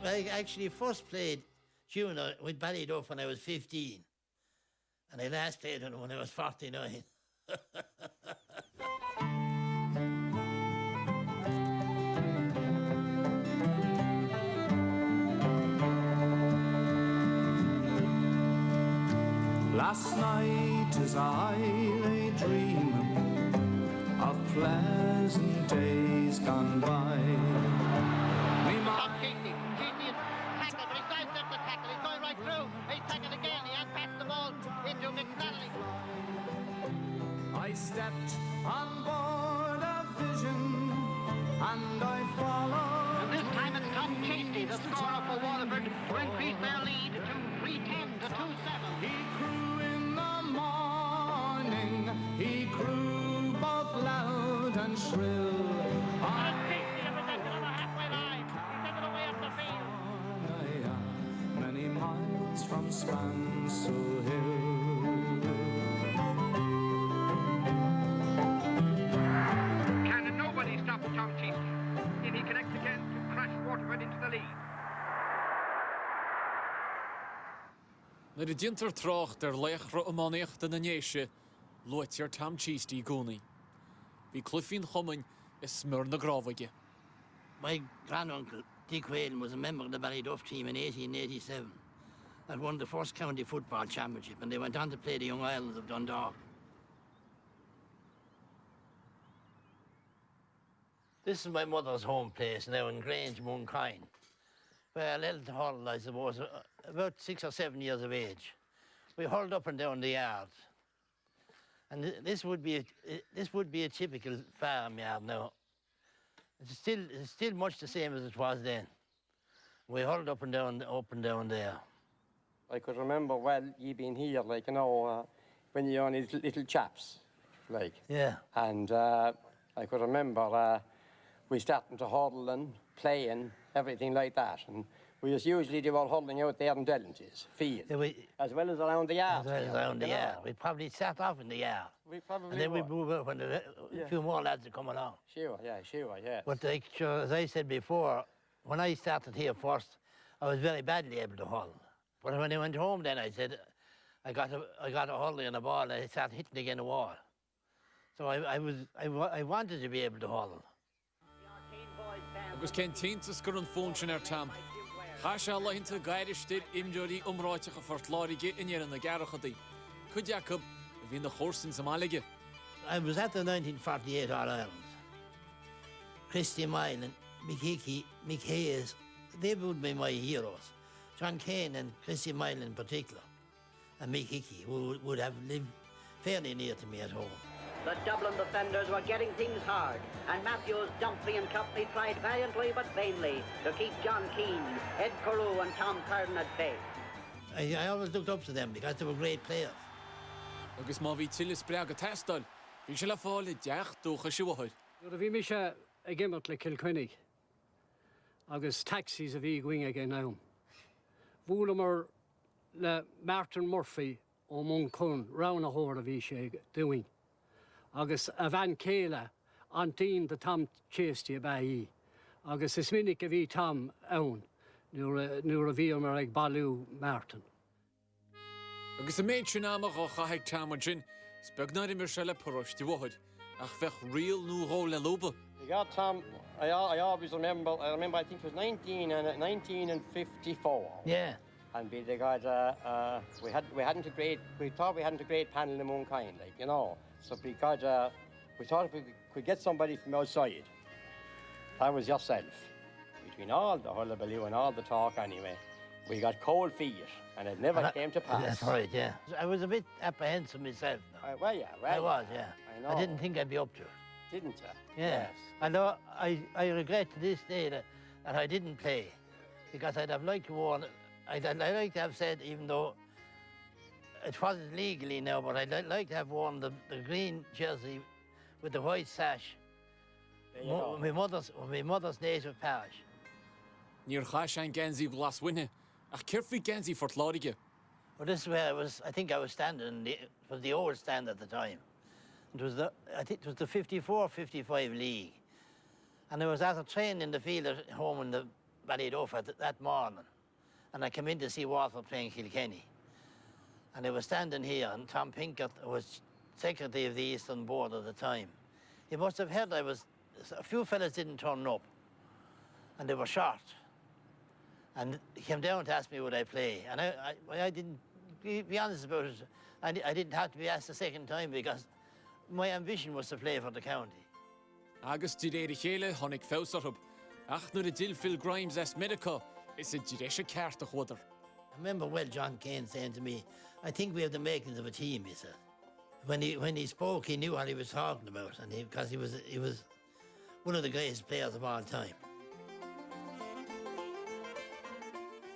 I actually first played junior with Ballyduff when I was 15. And I last played when I was 49. Last night as I lay dreaming of pleasant days gone by, Cheasty is tackled, but he dives up the tackle. He's going right through. He's tackled again. He has passed the ball into McNally. I stepped on board a vision and I followed. And this time it's Tom Cheasty, the scorer for Waterford, to increase their lead to 3-10 to 2-7. He crew in the morning, he crew both loud and shrill. And Cheasty represented on the halfway line. He sent it away up the field. Many miles from Spansel Hill. Can nobody stop Tom Cheasty if he connects again to crash Waterford into the lead? Na de dinter troch der lechre amaniach den anéise, loitier Tom Cheasty goni. Vi Cliffin Hummin is smur na gravige. My granduncle, Dick Whalen, was a member of the Ballyduff team in 1887 and won the first county football championship, and they went on to play the Young Islands of Dundalk. This is my mother's home place now in Grange, Munster, where I led the hurl, I suppose, about 6 or 7 years of age. We hurled up and down the yard. And this would be a typical farmyard now. It's still much the same as it was then. We hurled up and down there. I could remember well ye being here, like, you know, when you're on these little chaps, like. Yeah. And I could remember we starting to hurl and playing, everything like that. And we just usually do our hurling out there in Dellenges, field, Yeah, as well as around the yard. As well as around the yard. We'd probably start off in the yard. We probably And then were. we'd move out when a few more lads would come along. Sure, yeah. But like, sure, as I said before, when I started here first, I was very badly able to hurl. But when I went home then, I said, I got a hurling and a ball, and I started hitting against the wall. So I wanted to be able to hurl. Agus cén tíntas gur an fónsin Tom. Cha se lehinnta gaiiristeir imdúirí umráiteach a fortláirige inéar na garachadaí. Chud Jacob a bhí na chórsan sa Málaige. I was at the 1948 All-Irelands. Christy Mile and Mick Hickey, Mick Hayes, they would be my heroes. John Kane and Christy Mile in particular, and Mick Hickey, who would have lived fairly near to me at home. The Dublin defenders were getting things hard, and Matthews, Dumfries and company tried valiantly but vainly to keep John Keane, Ed Carew and Tom Curran at bay. I always looked up to them because they were great players. Agus má bhí tuilis breag a testal, bhí se le fála deach dúcha siúhaid. Bhí mi se a gimmert le Kilkenny, agus taxis a bhí going again now. Bhúlamar le Martin Murphy ó Muncún, round a hór a bhí sé doing. Agus a bhain céile an tín de Tom Cheasty a bheith. Agus is minic a bhí Tom ann, nuair a bhí mar ag Balú Martin. Agus a méid sin amach ó chaithig Tom a gin, spegnarí mar se le poros di bhid, ach fech rial nú ró le loba. We got Tom, I always remember, I think it was 1954. Yeah. And we thought we hadn't a great panel in Munster, like, you know. So because we thought if we could get somebody from outside, that was yourself. Between all the hullabaloo and all the talk anyway, we got cold feet, and it never came to pass. That's right, yeah. I was a bit apprehensive myself. I was, yeah. I know. I didn't think I'd be up to it. Didn't you? Yeah. Yes. I know. I regret to this day that I didn't play, because I'd have liked to warn. I'd like to have said, even though it wasn't legally now, but I'd like to have worn the green jersey with the white sash. My mother's native parish. Níor cha sé an Genzi glas winne, ach ceirfí Genzi fortláirige. Well, this is where I think I was standing. It was the old stand at the time. I think it was the 54-55 league. And I was at a training in the field at home in the Ballydofa that morning, and I came in to see Waterford playing Kilkenny. And I was standing here, and Tom Pinkett was secretary of the Eastern Board at the time. He must have heard a few fellas didn't turn up, and they were short. And he came down to ask me would I play, and I didn't, be honest about it, I didn't have to be asked a second time because my ambition was to play for the county. Agus didéir chéile honnig fésarthub, ach nuair a dill Phil Grimes as medica, is a direisha ceart a chuadar. I remember well John Kane saying to me, I think we have the makings of a team, he said. When he spoke, he knew what he was talking about, and because he was one of the greatest players of all time.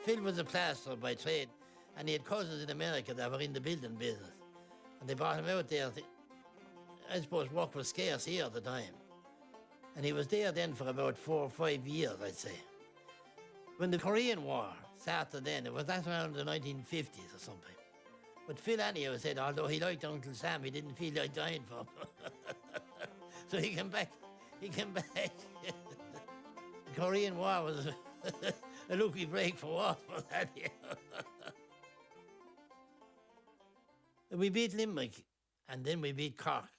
Phil was a plasterer by trade, and he had cousins in America that were in the building business. And they brought him out there. I suppose work was scarce here at the time. And he was there then for about 4 or 5 years, I'd say. When the Korean War started then, it was that around the 1950s or something. But Phil anyhow said, although he liked Uncle Sam, he didn't feel like dying for him. So he came back. The Korean War was a lucky break for Waterford anyhow. We beat Limerick, and then we beat Cork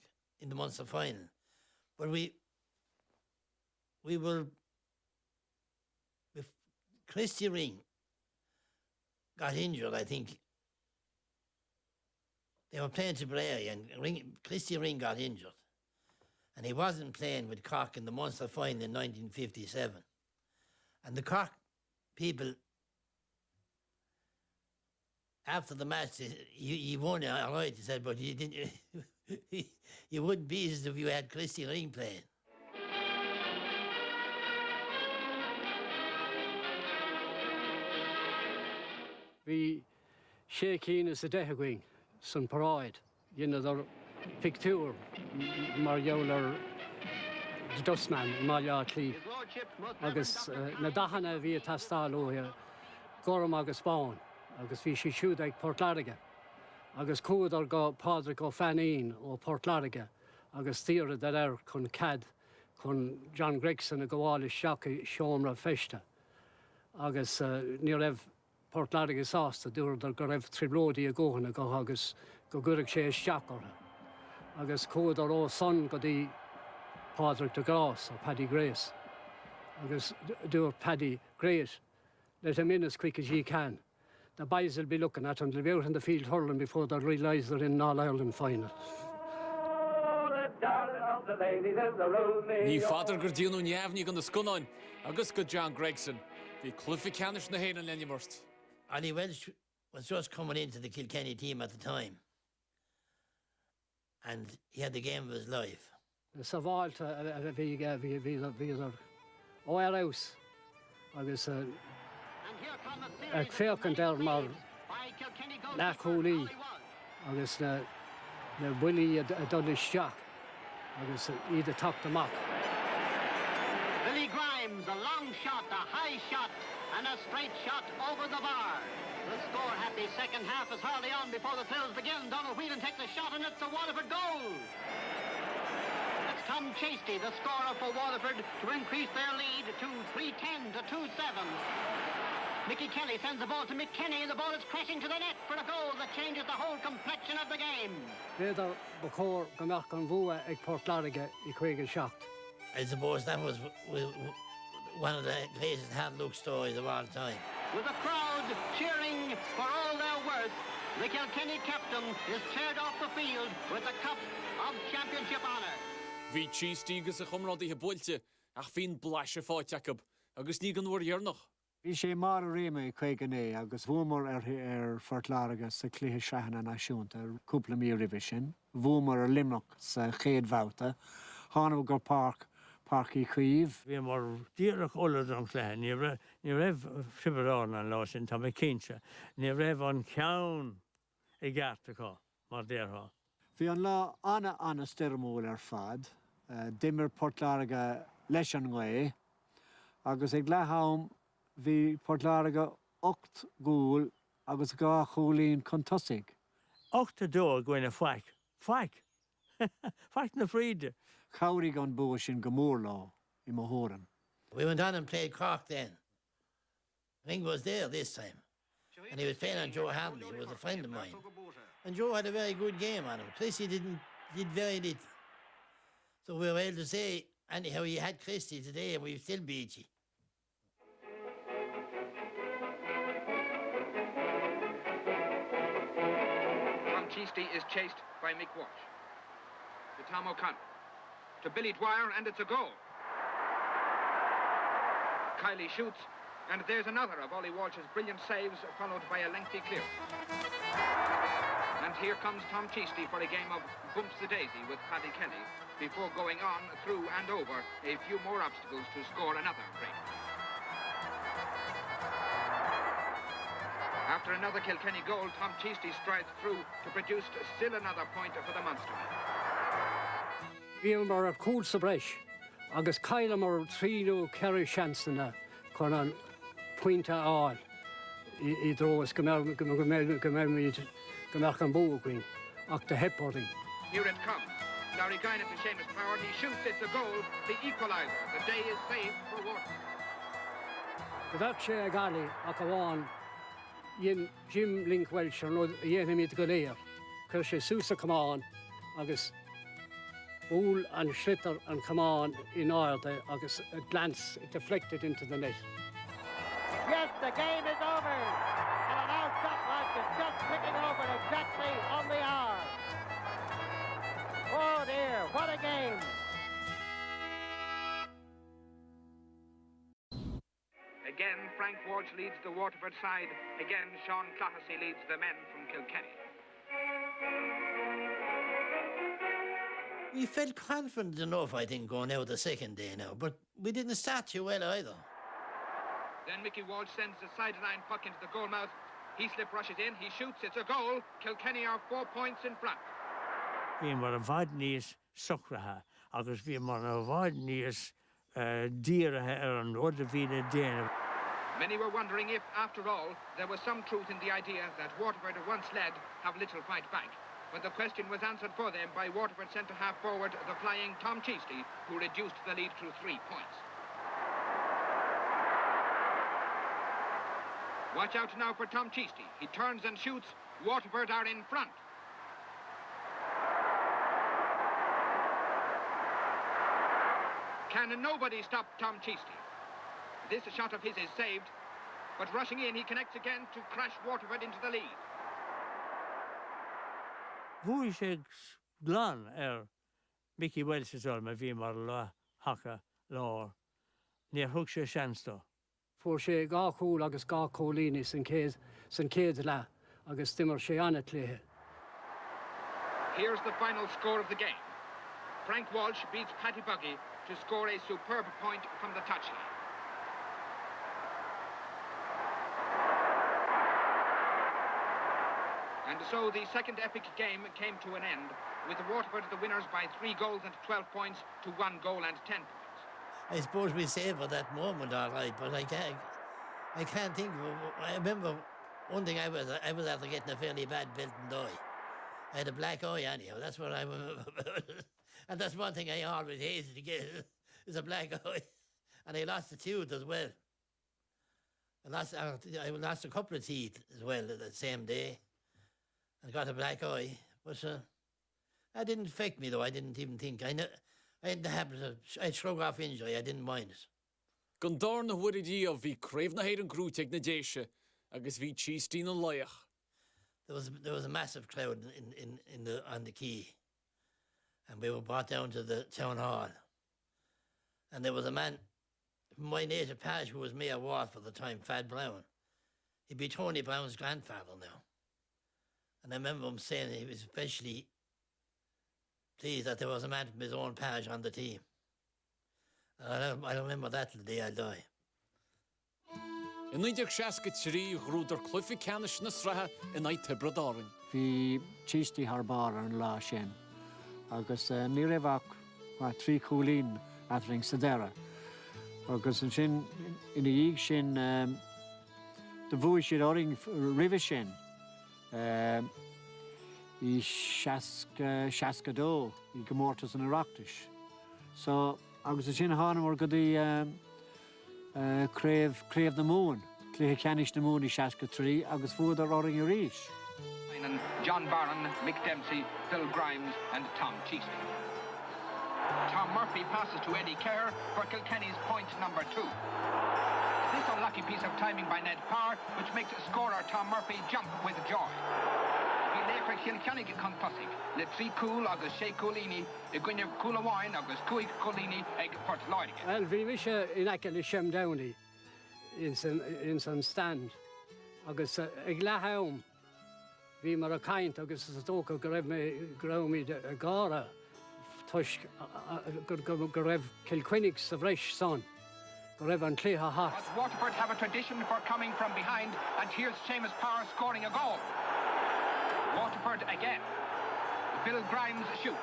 in the Munster final. But we were, if Cheasty Ring got injured, I think. They were playing Tipperary, and Cheasty Ring got injured. And he wasn't playing with Cork in the Munster final in 1957. And the Cork people, after the match, you won all right, he said, but you didn't. You wouldn't beat us if you had Cheasty Ring playing. We shaking as a dehagwing, sun parade, you know, the picture, Mariola, the dustman, Mariatli, August, Nadahana via Tastalo here, Gorum August Spawn, August Vishi Shudek Portlariga, August Coder go Padric o Fanin or Portlariga, August Theatre that air con Cad, con John Gregson a Goalish Shocky Shomra Festa, August near Ev. Portlariga sásta dúr dar go raibh tríblódaí a ggóhanna go agus go gurigh sé isteach ortha. Agus códar ó son go dtí Pádraig de Gras or Paddy Grace. Agus dúr Paddy Grace, let him in as quick as ye can. The boys will be looking at him, they'll be out in the field hurling before they realise they're in an All-Ireland final. Ní fadar gur díonú neamhní gan na scunáin, agus go John Gregson, bhí clufi canis na héanaan lenimorst. Ollie Welsh was just coming into the Kilkenny team at the time. And he had the game of his life. Savalta bhí óir aus agus ag féchan der mar lechólí agus na bhuilí a dul isteach agus iad a tucht amach. Billy Grimes, a long shot, a high shot, and a straight shot over the bar. The score-happy second half is hardly on before the thrills begin. Donald Whelan takes a shot, and it's a Waterford goal. It's Tom Cheasty, the scorer for Waterford, to increase their lead to 3-10 to 2-7. Mickey Kelly sends the ball to Mick Kenny, and the ball is crashing to the net for a goal that changes the whole complexion of the game. Beidir bachór gomach an bhua ag Portlariga I chuige seacht. I suppose that was one of the greatest hand-look stories of all time. With the crowd cheering for all their worth, the Kilkenny captain is cheered off the field with the cup of championship honour. Bhí Cheasty agus a chumrádaí buailte ach bhín blaise fáteach agus ní gan bhfuair dhearnach. Bhí sé mar réime chuigené agus bhúmar Fortlariga sa cluiche seachna náisiúnta cúpla mí ribh sin, bhúmar Limerick sa chéad bhauta, tháinig gur Parky Chuíomh. Bhí mar díreach olas an chléin, ní raibh fibrán an lá sin tá mé cinse, ní raibh an ceann I gceartachá mar déarthá. Bhí an lá anna stirmúil fad, dimmer Portlariga leis an nglae, agus ag lethám bhí Portlariga 8 gúil agus gá chólín contosig. 8 dó gine faic. Faic na fríde. Cowrig an bua sin go mór lá I Mohoran. We went on and played Cork then. Ring was there this time. And he was playing on Joe Hanley, who was a friend of mine. And Joe had a very good game on him. Christy did very little. So we were able to say, anyhow, he had Christy today and we still beat you. Tom Cheasty is chased by Mick Walsh. To Tom O'Connell. To Billy Dwyer, and it's a goal. Kiley shoots, and there's another of Ollie Walsh's brilliant saves, followed by a lengthy clear. And here comes Tom Cheasty for a game of bumps the daisy with Paddy Kelly, before going on, through and over a few more obstacles to score another break. After another Kilkenny goal, Tom Cheasty strides through to produce still another point for the Munster. We were cool sa breis, agus Kyle mar tríú Kerry Shanson chun an pointe áil I dros gomerach an bógreen ach de hepóí. Here it comes. Larry Guinan to Seamus Power. He shoots, it's a goal. The equaliser. The day is saved for Waterford. The bheith sé a gali ach bháin Jim Link Welsh an dhéanamid go léir. Cur sé súsa cumán agus búl and Schlitter and cumán in áirde agus a glance it deflected into the net. Yes, the game is over. And an out-shot like is just picking over exactly on the hour. Oh dear, what a game. Again, Frank Walsh leads the Waterford side. Again, Sean Clohessy leads the men from Kilkenny. We felt confident enough, I think, going out the second day now, but we didn't start too well either. Then Mickey Walsh sends the sideline puck into the goal mouth. Heaslip rushes in, he shoots, it's a goal. Kilkenny are 4 points in front. Bhí mar a bhaid níos suchratha, agus bhí mar a bhaid níos díoratha an rud a bhí na déanamh. Many were wondering if, after all, there was some truth in the idea that Waterford, once led, have little fight back. But the question was answered for them by Waterford centre-half forward, the flying Tom Cheasty, who reduced the lead to 3 points. Watch out now for Tom Cheasty. He turns and shoots. Waterford are in front. Can nobody stop Tom Cheasty? This shot of his is saved, but rushing in, he connects again to crash Waterford into the lead. Bhuaigh sé glán Mickey Welsh's olma bhí mar lá hacha lár. Níor thug sé seanstó. Fuair sé gá cúl agus gá cólíní san céad le agus timar sé anna cléthe. Here's the final score of the game. Frank Walsh beats Paddy Buggy to score a superb point from the touchline. And so the second epic game came to an end, with Waterford the winners by 3 goals and 12 points to 1 goal and 10 points. I suppose we savoured that moment all right, but I can't think of it. I remember one thing I was after getting a fairly bad belt and eye. I had a black eye anyhow, that's what I remember about it. And that's one thing I always hated to get, is a black eye. And I lost a tooth as well. I lost a couple of teeth as well the same day. And got a black eye. But that didn't affect me though, I didn't even think. I had the habit of, I'd shrug off injury, I didn't mind it. Gondar na huiridí of bhí craobh na héad an grúteag na déise, agus bhí Cheasty na laiach. There was a massive crowd on the quay. And we were brought down to the town hall. And there was a man from my native parish who was Mayor Ward for the time, Fad Brown. He'd be Tony Brown's grandfather now. And I remember him saying he was especially pleased that there was a man from his own parish on the team. And I remember that till the day I die. In 1963 grúdar Cluffy Canis na Sratha in Ait Tibradárin. Bhí Cheasty Harbar an lá sin. Agus ní raibh ach 3 cúlín athring sa dara. Agus an sin, ina dhéag sin, de bhuaigh siad oring ribh sin. I seasca dó, I gomórtas an Oireachtais. So, agus an sin hána mar go dtí craobh na mún. Clé Canish na Mooney Shaska Tree, agus Fuda Roring a Reach. And John Barron, Mick Dempsey, Phil Grimes and Tom Cheasty. Tom Murphy passes to Eddie Kerr for Kilkenny's point number 2. This unlucky piece of timing by Ned Parr, which makes scorer Tom Murphy jump with joy. He lay for Kilkenny contussig. Le Tri Cool agus Shea Coolini, the Gwyneth Coolawine agus Cuig Coolini egg Port Lloyd. Well, vi misha in akil Shem Downey in san stand. Agus ag lahaum vi mar a kaint agus is tóca go raibh me graumi a gara tush go raibh Kilquinnig sa bhreis son. Go raibh an clétha hart. But Waterford have a tradition for coming from behind, and here's Seamus Parr scoring a goal. Waterford again. Phil Grimes shoots.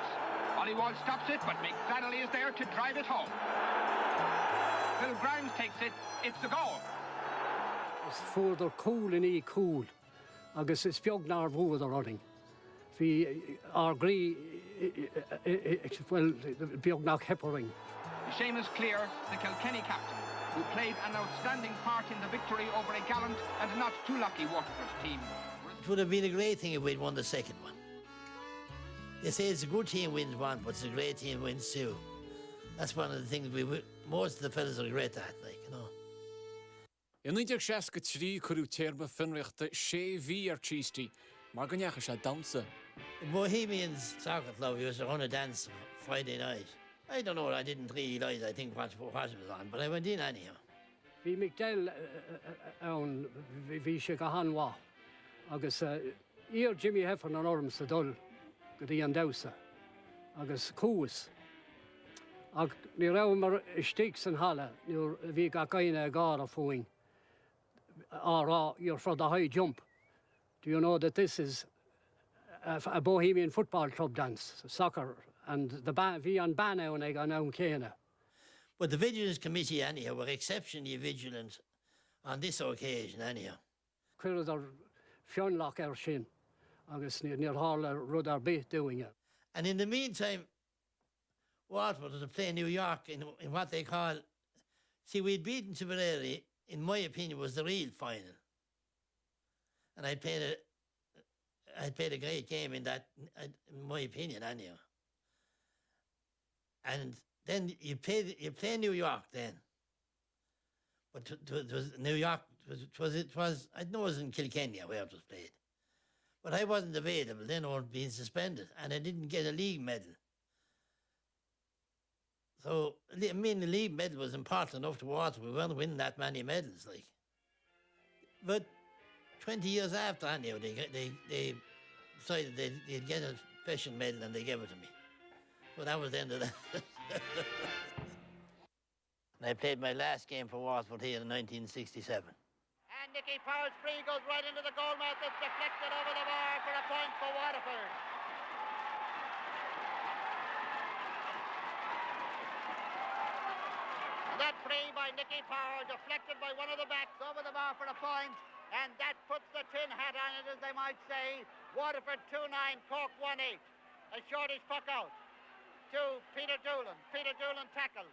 Hollywall stops it, but McDonnell is there to drive it home. Phil Grimes takes it. It's a goal. It's further cool in e cool. Agus is beag nar bhuad a running. Bhí ar grí, well, beag nach heppering. Seamus Clear, the Kilkenny captain, who played an outstanding part in the victory over a gallant and not too lucky Waterford team. It would have been a great thing if we'd won the second one. They say it's a good team wins one, but it's a great team wins two. That's one of the things most of the fellas regret that, like, you know. In 1963 curú téirme finreachta sé bhí ar Cheasty, mar go neacha sé dansa. The Bohemians Soccer Club used to run a dance Friday night. I don't know, I didn't realise, I think, what it was on, but I went in anyhow. Bhí McDell ann bhí sé go hanmha, agus íor Jimmy Heffern an orm sa dul go dtí an dawsa, agus cúas. Ag ní raibh mar istigh san hala, níor bhí ga gaine a gara fóing. You're for the high jump. Do you know that this is a Bohemian football club dance, soccer, and the bhí an banna an ag an own céine. But the Vigilance Committee, anyhow, were exceptionally vigilant on this occasion, anyhow. Cuireadh ar fionlach ar sin, agus níor hurler rud ar bith doing it. And in the meantime, Waterford was to play New York in what they call... See, we'd beaten Tipperary, in my opinion, was the real final. And I played a great game in that, in my opinion, anyhow. And then you play New York then. But it was New York, it was, I know it was in Kilkenny where it was played. But I wasn't available then, or being suspended, and I didn't get a league medal. So, I mean, the league medal was important enough to Waterford. We weren't winning that many medals, like. But 20 years after, anyhow, they decided they'd get a special medal and they gave it to me. Well, that was the end of that. And I played my last game for Waterford here in 1967. And Nicky Powell's free goes right into the goal mouth. It's deflected over the bar for a point for Waterford. That free by Nicky Power, deflected by one of the backs over the bar for a point, and that puts the tin hat on it, as they might say. Waterford 2-9, Cork 1-8. A shortish puck out to Peter Doolan. Peter Doolan tackled.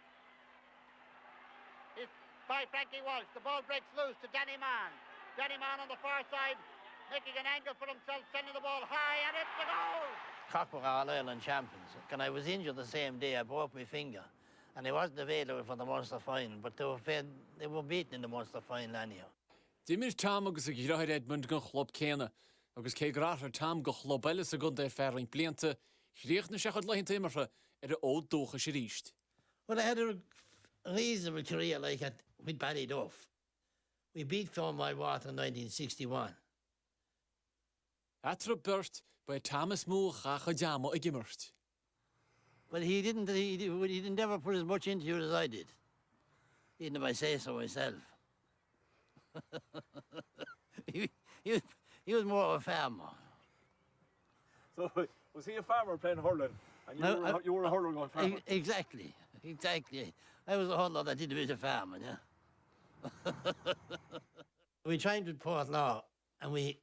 It's by Frankie Walsh. The ball breaks loose to Danny Mann. Danny Mann on the far side, making an angle for himself, sending the ball high, and it's a goal! Cork were All-Ireland champions. When I was injured the same day, I broke my finger. And I wasn't available for the Munster final, but they were beaten in the Munster final anyhow. Dimir Tom agus a ghráid Edmund go chlub céine, agus cé gráthar Tom go chlub eile a gun é ferring blianta, chríoch na sechad leint immercha a ód dócha sé ríist. Well, I had a reasonable career like that with Ballyduff. We beat Clonmel Water in 1961. Atra burst by Thomas Moore chacha jamo a gimmert. Well, he didn't ever put as much into it as I did. Even if I say so myself. he was more of a farmer. So, was he a farmer playing hurling? And you were a hurler going farmer? Exactly. I was a hurler that did a bit of farming, yeah. We trained with Portlaw, and we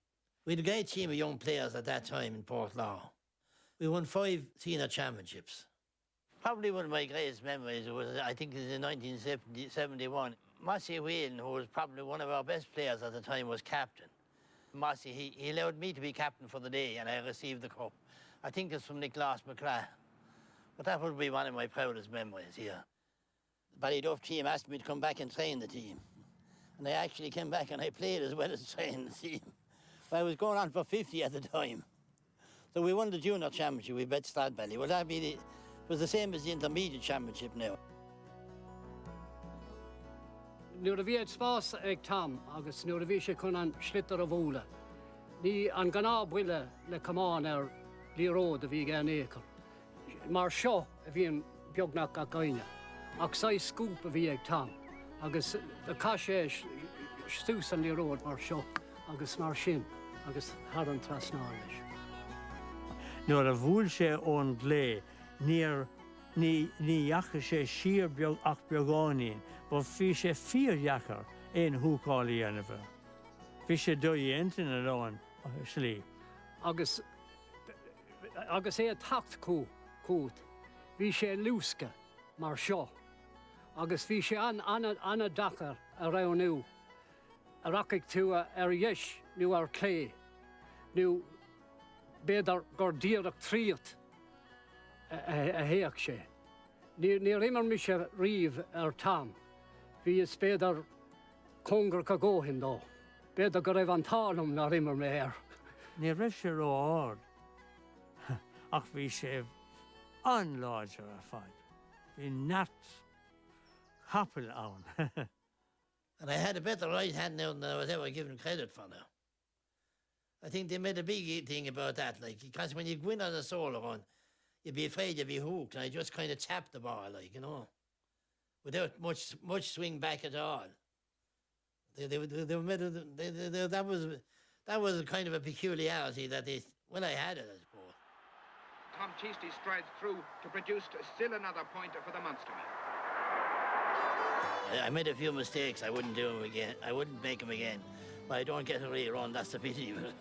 had a great team of young players at that time in Portlaw. We won 5 senior championships. Probably one of my greatest memories was, I think, it was in 1971. Mossy Whelan, who was probably one of our best players at the time, was captain. Mossy, he allowed me to be captain for the day, and I received the cup. I think it's from Nicholas McCrath. But that would be one of my proudest memories here. The Ballyduff team asked me to come back and train the team. And I actually came back and I played as well as trained the team. I was going on for 50 at the time. So we won the junior championship, we bet Stradbally. Well, it was the same as the intermediate championship now. Nu er vi et spas eg Tom, agus nu er vi ikke kunnan slitter av Ola. Ni an ganabwille le kaman li råd vi gan ekar. Mar sjå vi en bjognak a gaina. Ak sai skup vi eg Tom. Agus the kashe stusan li råd mar sjå. Agus mar shin. Agus haran trasnalish. Nu er vul sé on glé, ni jache sé sir ach bjogani, but fi sé 4 jacher en húkáli ennever. Fi sé doi entin alone slí. Agus takt kút. Vi sé lúska mar sjó. Agus vi sé anna dakar around nu. Rakik tú yesh nu clé. Nu bedar gordirak tríot a héach sé. Ní rimar mi sé riv Tam. Vi is bedar kongur ka góhin dó. Bedar go raibh an talum na rimar me Ní raibh sé rá ach vi sé anláidir a fad. Vi nat happel on. And I had a better right hand now than I was ever given credit for now. I think they made a big thing about that, like, because when you go in on a solo run, you'd be afraid you'd be hooked, and I just kind of tapped the ball, like, you know, without much swing back at all. That was kind of a peculiarity that when I had it, I suppose. Tom Cheasty strides through to produce still another point for the Munster. I made a few mistakes. I wouldn't do them again. I wouldn't make them again. But I don't get a rerun. That's the pity of it.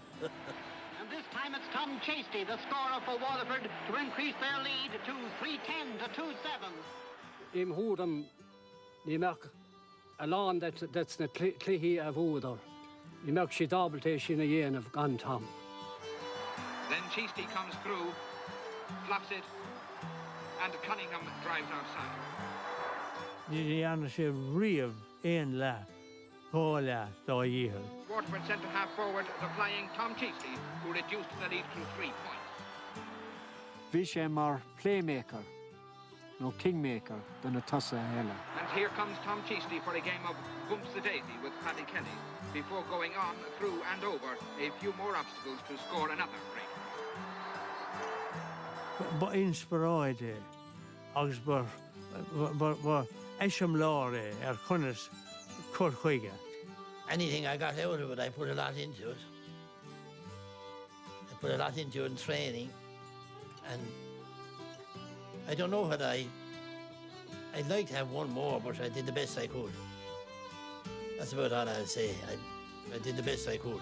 And this time it's Tom Cheasty, the scorer for Waterford, to increase their lead to 3-10 to 2-7. Im húdam ní meach a lán that's na clihí a bhúdar. Ní meach sí dábalté sin a dhéanamh gan Tom. Then Cheasty comes through, fluffs it, and Cunningham drives outside. Ní anna sé riamh éon le, thó le dá dhíthir. Waterford centre-half forward, the flying Tom Cheasty, who reduced the lead to 3 points. Bhí sé mar playmaker, no kingmaker, den a tusa héile. And here comes Tom Cheasty for a game of Bumps the Daisy with Paddy Kelly, before going on, through and over a few more obstacles to score another break. Ba inspiráide, agus bar eisiam láre chunas cur chuige. Anything I got out of it, I put a lot into it. I put a lot into it in training. And I don't know whether I'd like to have one more, but I did the best I could. That's about all I'll say. I did the best I could.